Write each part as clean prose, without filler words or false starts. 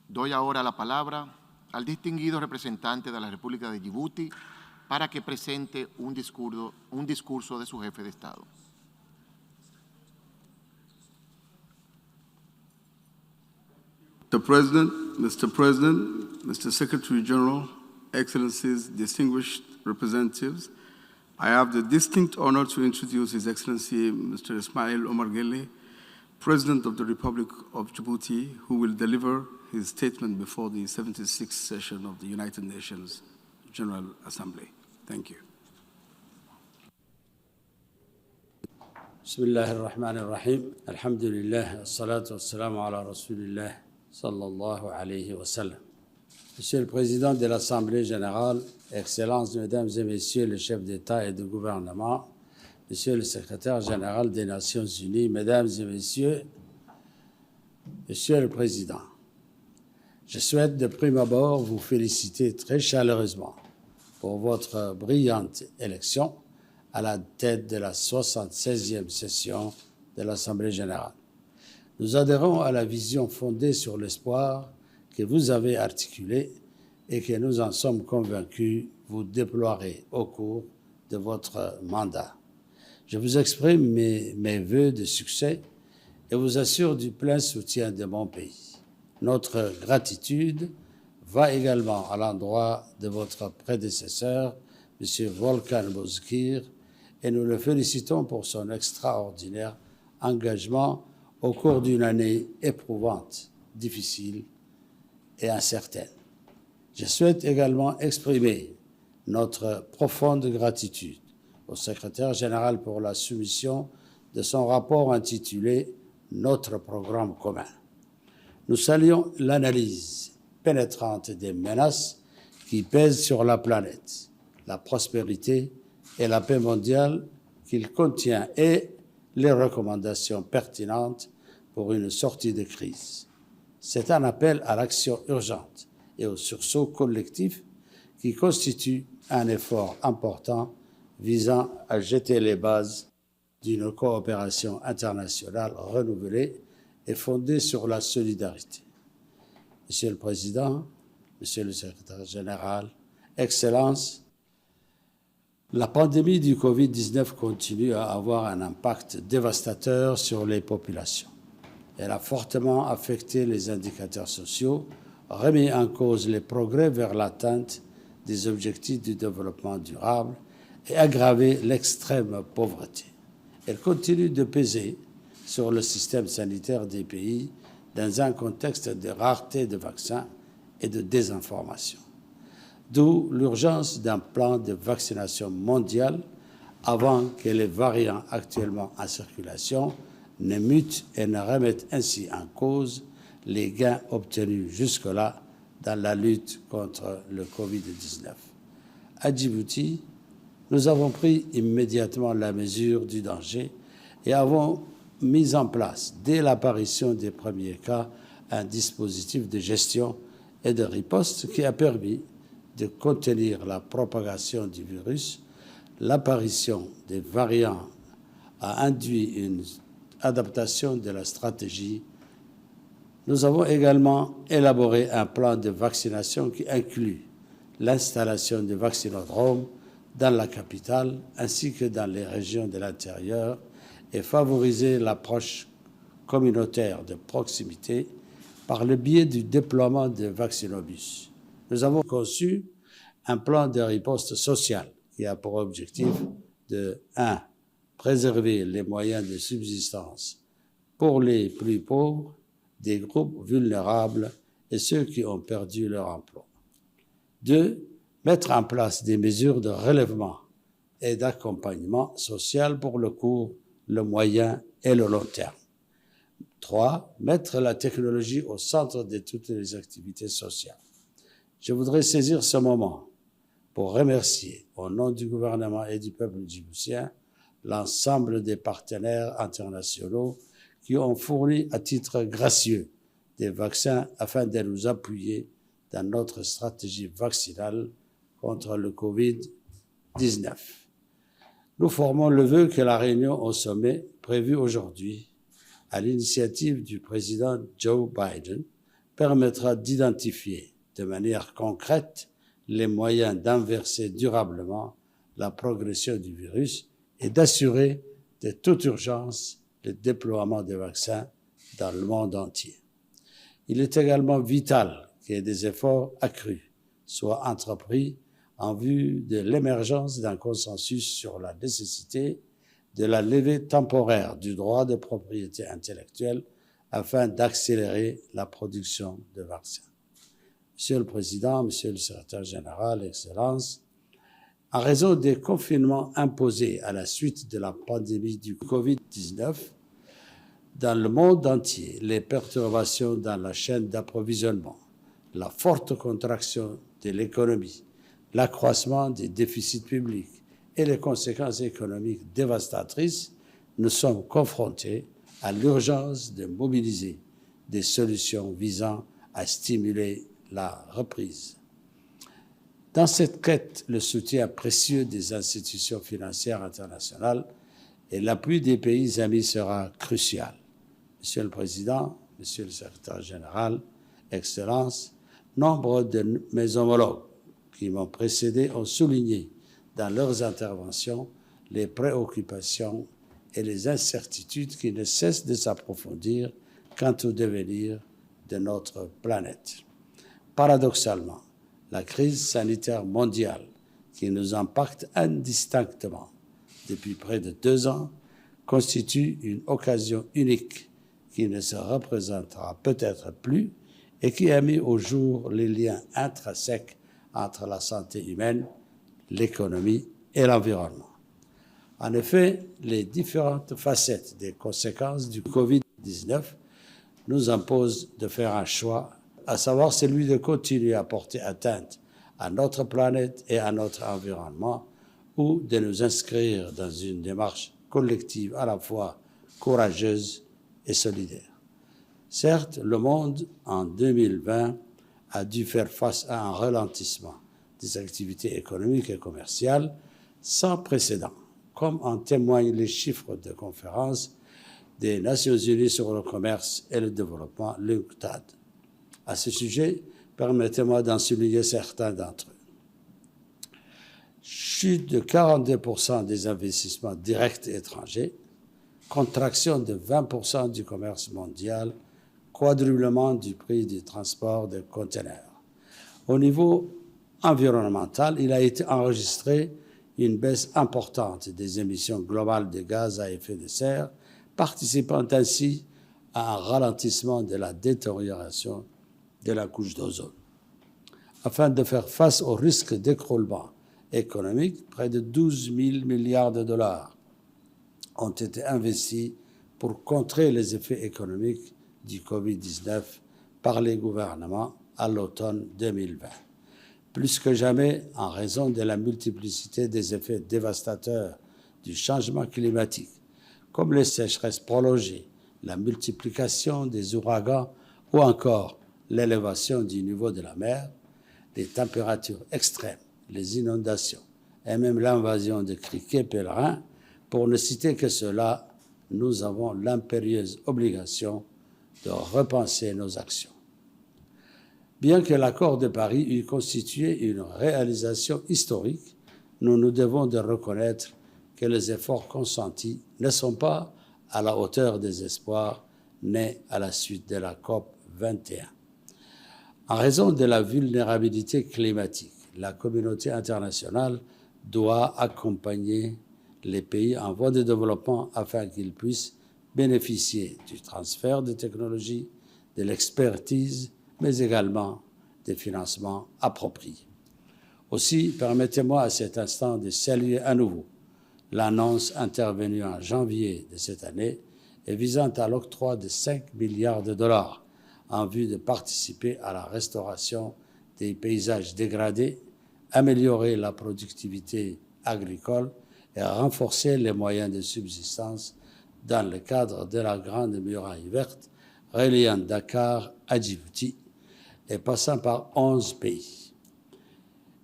Doy ahora la palabra al distinguido representante de la República de Djibouti para que presente un discurso de su jefe de Estado. Mr. President, Mr. Secretary General, Excellencies, distinguished representatives, I have the distinct honor to introduce His Excellency Mr. Ismail Omar Guelleh, President of the Republic of Djibouti, who will deliver his statement before the 76th session of the United Nations General Assembly. Thank you. بسم الله الرحمن الرحيم الحمد لله والصلاة والسلام على رسول الله صلى الله عليه وسلم. Monsieur le Président de l'Assemblée générale, Excellences, Mesdames et Messieurs les chefs d'État et de gouvernement, Monsieur le Secrétaire général des Nations Unies, Mesdames et Messieurs, Monsieur le Président, je souhaite de prime abord vous féliciter très chaleureusement pour votre brillante élection à la tête de la 76e session de l'Assemblée générale. Nous adhérons à la vision fondée sur l'espoir que vous avez articulée et que nous en sommes convaincus vous déploierez au cours de votre mandat. Je vous exprime mes vœux de succès et vous assure du plein soutien de mon pays. Notre gratitude va également à l'endroit de votre prédécesseur, M. Volkan Bozkır, et nous le félicitons pour son extraordinaire engagement au cours d'une année éprouvante, difficile et incertaine. Je souhaite également exprimer notre profonde gratitude au secrétaire général pour la soumission de son rapport intitulé « Notre programme commun ». Nous saluons l'analyse pénétrante des menaces qui pèsent sur la planète, la prospérité et la paix mondiale qu'il contient et les recommandations pertinentes pour une sortie de crise. C'est un appel à l'action urgente et au sursaut collectif qui constitue un effort important visant à jeter les bases d'une coopération internationale renouvelée et fondée sur la solidarité. Monsieur le Président, Monsieur le Secrétaire général, Excellences, la pandémie du Covid-19 continue à avoir un impact dévastateur sur les populations. Elle a fortement affecté les indicateurs sociaux, remis en cause les progrès vers l'atteinte des objectifs du développement durable et aggravé l'extrême pauvreté. Elle continue de peser sur le système sanitaire des pays dans un contexte de rareté de vaccins et de désinformation. D'où l'urgence d'un plan de vaccination mondial avant que les variants actuellement en circulation ne mutent et ne remettent ainsi en cause les gains obtenus jusque-là dans la lutte contre le Covid-19. À Djibouti, nous avons pris immédiatement la mesure du danger et avons mis en place, dès l'apparition des premiers cas, un dispositif de gestion et de riposte qui a permis de contenir la propagation du virus. L'apparition des variants a induit une adaptation de la stratégie. Nous avons également élaboré un plan de vaccination qui inclut l'installation de vaccinodromes dans la capitale ainsi que dans les régions de l'intérieur et favoriser l'approche communautaire de proximité par le biais du déploiement de vaccinobus. Nous avons conçu un plan de riposte sociale qui a pour objectif de 1. Préserver les moyens de subsistance pour les plus pauvres, des groupes vulnérables et ceux qui ont perdu leur emploi. 2. Mettre en place des mesures de relèvement et d'accompagnement social pour le court, le moyen et le long terme. 3. Mettre la technologie au centre de toutes les activités sociales. Je voudrais saisir ce moment pour remercier, au nom du gouvernement et du peuple djiboutien, l'ensemble des partenaires internationaux qui ont fourni à titre gracieux des vaccins afin de nous appuyer dans notre stratégie vaccinale contre le Covid-19. Nous formons le vœu que la réunion au sommet prévue aujourd'hui, à l'initiative du président Joe Biden, permettra d'identifier de manière concrète les moyens d'inverser durablement la progression du virus et d'assurer de toute urgence le déploiement des vaccins dans le monde entier. Il est également vital que des efforts accrus soient entrepris en vue de l'émergence d'un consensus sur la nécessité de la levée temporaire du droit de propriété intellectuelle afin d'accélérer la production de vaccins. Monsieur le Président, Monsieur le Secrétaire général, Excellences, en raison des confinements imposés à la suite de la pandémie du Covid-19, dans le monde entier, les perturbations dans la chaîne d'approvisionnement, la forte contraction de l'économie, l'accroissement des déficits publics et les conséquences économiques dévastatrices, nous sommes confrontés à l'urgence de mobiliser des solutions visant à stimuler la reprise. Dans cette quête, le soutien précieux des institutions financières internationales et l'appui des pays amis sera crucial. Monsieur le Président, Monsieur le Secrétaire général, Excellences, nombre de mes homologues qui m'ont précédé ont souligné dans leurs interventions les préoccupations et les incertitudes qui ne cessent de s'approfondir quant au devenir de notre planète. Paradoxalement, la crise sanitaire mondiale qui nous impacte indistinctement depuis près de 2 ans constitue une occasion unique qui ne se représentera peut-être plus et qui a mis au jour les liens intrinsèques entre la santé humaine, l'économie et l'environnement. En effet, les différentes facettes des conséquences du Covid-19 nous imposent de faire un choix, à savoir celui de continuer à porter atteinte à notre planète et à notre environnement, ou de nous inscrire dans une démarche collective à la fois courageuse et solidaire. Certes, le monde, en 2020, a dû faire face à un ralentissement des activités économiques et commerciales sans précédent, comme en témoignent les chiffres de conférence des Nations Unies sur le commerce et le développement, l'UNCTAD. À ce sujet, permettez-moi d'en souligner certains d'entre eux. Chute de 42% des investissements directs étrangers, contraction de 20% du commerce mondial, quadruplement du prix du transport de conteneurs. Au niveau environnemental, il a été enregistré une baisse importante des émissions globales de gaz à effet de serre, participant ainsi à un ralentissement de la détérioration de la couche d'ozone. Afin de faire face au risque d'écroulement économique, près de 12 000 milliards de dollars ont été investis pour contrer les effets économiques du Covid-19 par les gouvernements à l'automne 2020. Plus que jamais, en raison de la multiplicité des effets dévastateurs du changement climatique, comme les sécheresses prolongées, la multiplication des ouragans ou encore l'élévation du niveau de la mer, les températures extrêmes, les inondations et même l'invasion de criquets pèlerins, pour ne citer que cela, nous avons l'impérieuse obligation de repenser nos actions. Bien que l'accord de Paris eût constitué une réalisation historique, nous nous devons de reconnaître que les efforts consentis ne sont pas à la hauteur des espoirs nés à la suite de la COP 21. En raison de la vulnérabilité climatique, la communauté internationale doit accompagner les pays en voie de développement afin qu'ils puissent bénéficier du transfert de technologies, de l'expertise, mais également des financements appropriés. Aussi, permettez-moi à cet instant de saluer à nouveau l'annonce intervenue en janvier de cette année et visant à l'octroi de 5 milliards de dollars en vue de participer à la restauration des paysages dégradés, améliorer la productivité agricole et renforcer les moyens de subsistance dans le cadre de la Grande Muraille verte reliant Dakar à Djibouti et passant par 11 pays.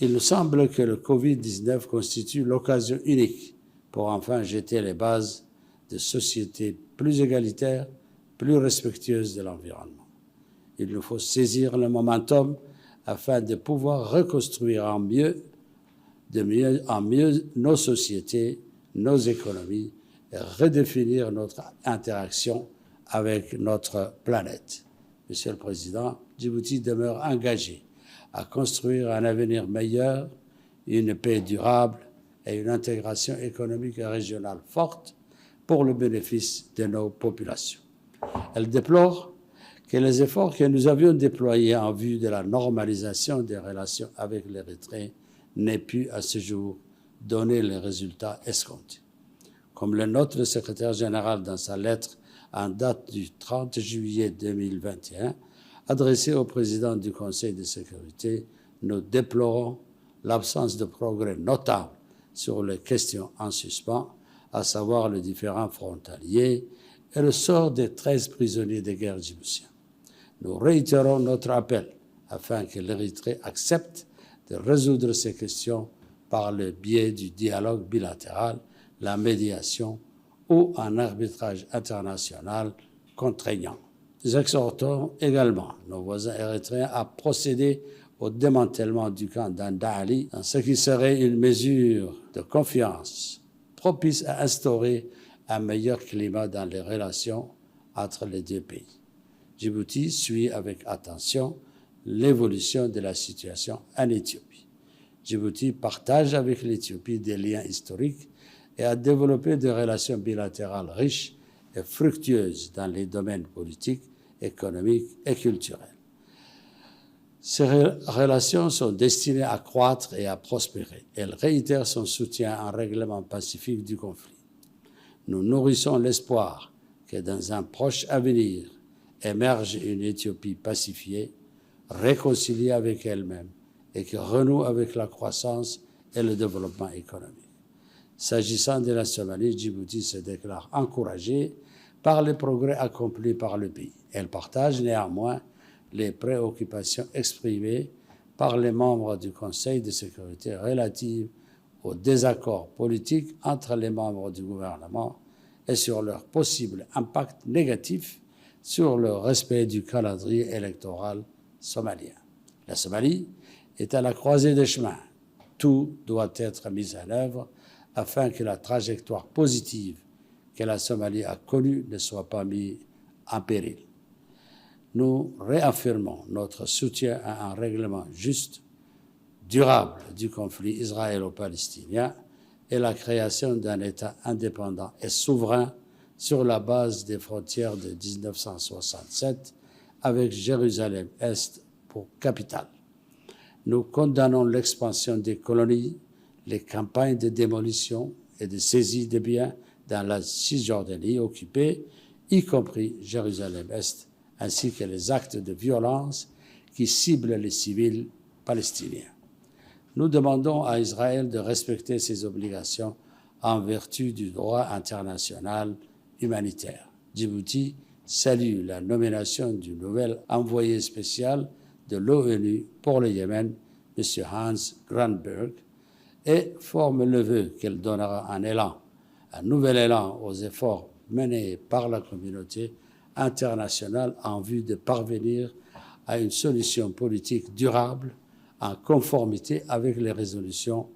Il nous semble que le Covid-19 constitue l'occasion unique pour enfin jeter les bases de sociétés plus égalitaires, plus respectueuses de l'environnement. Il nous faut saisir le momentum afin de pouvoir reconstruire en mieux nos sociétés, nos économies et redéfinir notre interaction avec notre planète. Monsieur le Président, Djibouti demeure engagé à construire un avenir meilleur, une paix durable et une intégration économique et régionale forte pour le bénéfice de nos populations. Elle déplore que les efforts que nous avions déployés en vue de la normalisation des relations avec l'Érythrée n'aient pu, à ce jour, donner les résultats escomptés. Comme le note le secrétaire général dans sa lettre en date du 30 juillet 2021, adressée au président du Conseil de sécurité, nous déplorons l'absence de progrès notable sur les questions en suspens, à savoir les différends frontaliers et le sort des 13 prisonniers de guerre djiboutiens. Nous réitérons notre appel afin que l'Érythrée accepte de résoudre ces questions par le biais du dialogue bilatéral, la médiation ou un arbitrage international contraignant. Nous exhortons également nos voisins érythréens à procéder au démantèlement du camp d'Andali, dans ce qui serait une mesure de confiance propice à instaurer un meilleur climat dans les relations entre les deux pays. Djibouti suit avec attention l'évolution de la situation en Éthiopie. Djibouti partage avec l'Éthiopie des liens historiques et a développé des relations bilatérales riches et fructueuses dans les domaines politiques, économiques et culturels. Ces relations sont destinées à croître et à prospérer. Elle réitère son soutien à un règlement pacifique du conflit. Nous nourrissons l'espoir que dans un proche avenir émerge une Éthiopie pacifiée, réconciliée avec elle-même et qui renoue avec la croissance et le développement économique. S'agissant de la Somalie, Djibouti se déclare encouragée par les progrès accomplis par le pays. Elle partage néanmoins les préoccupations exprimées par les membres du Conseil de sécurité relatives aux désaccords politiques entre les membres du gouvernement et sur leur possible impact négatif sur le respect du calendrier électoral somalien. La Somalie est à la croisée des chemins. Tout doit être mis en œuvre afin que la trajectoire positive que la Somalie a connue ne soit pas mise en péril. Nous réaffirmons notre soutien à un règlement juste, durable du conflit israélo-palestinien et la création d'un État indépendant et souverain sur la base des frontières de 1967 avec Jérusalem-Est pour capitale. Nous condamnons l'expansion des colonies, les campagnes de démolition et de saisie des biens dans la Cisjordanie occupée, y compris Jérusalem-Est, ainsi que les actes de violence qui ciblent les civils palestiniens. Nous demandons à Israël de respecter ses obligations en vertu du droit international humanitaire. Djibouti salue la nomination du nouvel envoyé spécial de l'ONU pour le Yémen, M. Hans Granberg, et forme le vœu qu'elle donnera un nouvel élan aux efforts menés par la communauté internationale en vue de parvenir à une solution politique durable en conformité avec les résolutions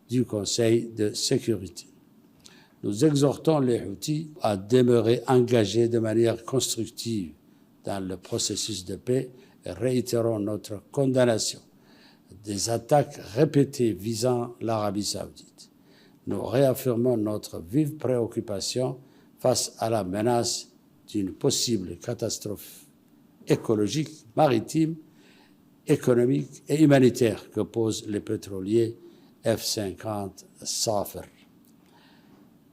du Conseil de sécurité. Nous exhortons les Houthis à demeurer engagés de manière constructive dans le processus de paix et réitérons notre condamnation des attaques répétées visant l'Arabie saoudite. Nous réaffirmons notre vive préoccupation face à la menace d'une possible catastrophe écologique, maritime, économique et humanitaire que posent les pétroliers F-50 Safer.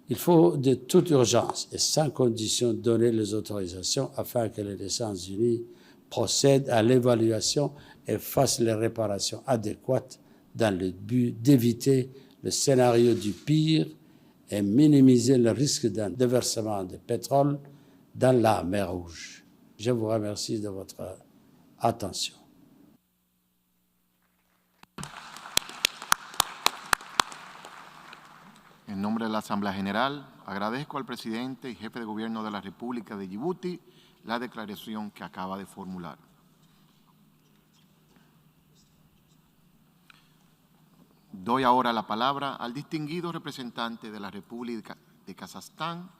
Il faut de toute urgence et sans condition donner les autorisations afin que les Nations Unies procèdent à l'évaluation et fassent les réparations adéquates dans le but d'éviter le scénario du pire et minimiser le risque d'un déversement de pétrole dans la mer Rouge. Je vous remercie de votre attention. En nombre de la Asamblea General, agradezco al presidente y jefe de gobierno de la República de Djibouti la declaración que acaba de formular. Doy ahora la palabra al distinguido representante de la República de Kazajstán,